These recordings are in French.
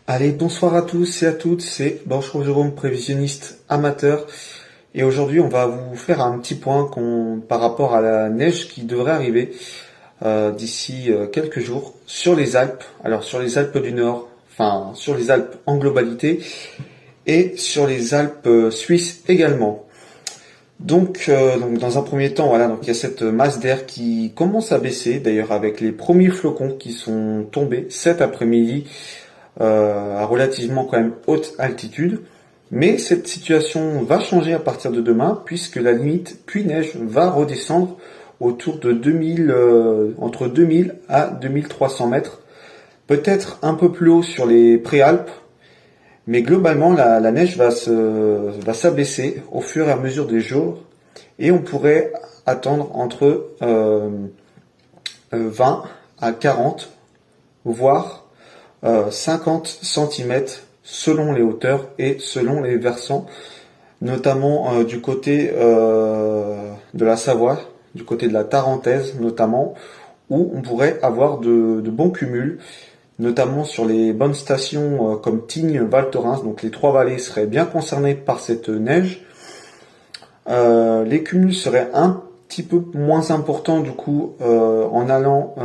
Allez, bonsoir à tous et à toutes, c'est Borchero Jérôme, prévisionniste amateur. Et aujourd'hui, on va vous faire un petit point par rapport à la neige qui devrait arriver d'ici quelques jours sur les Alpes. Alors sur les Alpes du Nord, enfin sur les Alpes en globalité et sur les Alpes suisses également. Donc dans un premier temps, voilà, donc il y a cette masse d'air qui commence à baisser, d'ailleurs avec les premiers flocons qui sont tombés cet après-midi à relativement quand même haute altitude. Mais cette situation va changer à partir de demain puisque la limite pluie-neige va redescendre autour de 2000, entre 2000 à 2300 mètres. Peut-être un peu plus haut sur les préalpes, mais globalement la neige va s'abaisser au fur et à mesure des jours et on pourrait attendre entre 20 à 40, voire 50 cm selon les hauteurs et selon les versants, notamment du côté de la Savoie, du côté de la Tarentaise notamment, où on pourrait avoir de bons cumuls, notamment sur les bonnes stations comme Tignes, Val Thorens, donc les trois vallées seraient bien concernées par cette neige. Les cumuls seraient un petit peu moins importants du coup en allant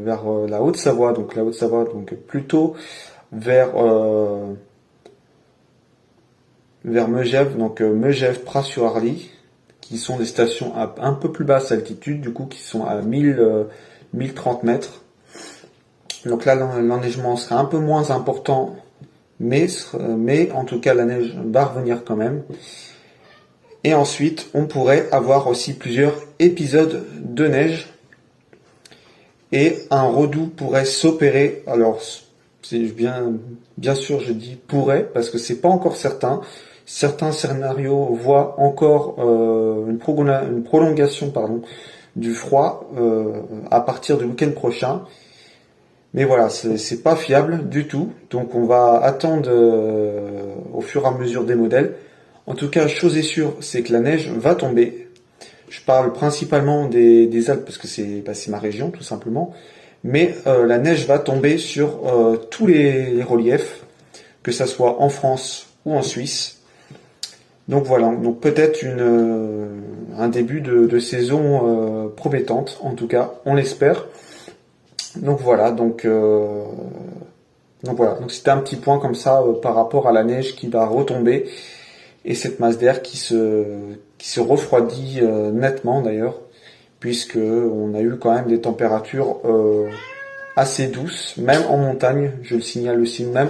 vers la Haute-Savoie, donc la Haute-Savoie, donc plutôt vers Megève, donc Megève, Pras-sur-Arly, qui sont des stations à un peu plus basse altitude, du coup qui sont à 1030 mètres. Donc là, l'enneigement serait un peu moins important, mais en tout cas, la neige va revenir quand même. Et ensuite, on pourrait avoir aussi plusieurs épisodes de neige. Et un redout pourrait s'opérer. Alors, c'est bien sûr, je dis pourrait, parce que c'est pas encore certain. Certains scénarios voient encore une prolongation du froid à partir du week-end prochain. Mais voilà, c'est pas fiable du tout. Donc on va attendre au fur et à mesure des modèles. En tout cas, chose est sûre, c'est que la neige va tomber. Je parle principalement des Alpes parce que c'est ma région tout simplement. Mais la neige va tomber sur tous les reliefs, que ça soit en France ou en Suisse. Donc voilà, donc peut-être un début de saison promettante, en tout cas, on l'espère. Donc voilà, donc c'était un petit point comme ça par rapport à la neige qui va retomber et cette masse d'air qui se refroidit nettement d'ailleurs, puisque on a eu quand même des températures assez douces, même en montagne, je le signale aussi, même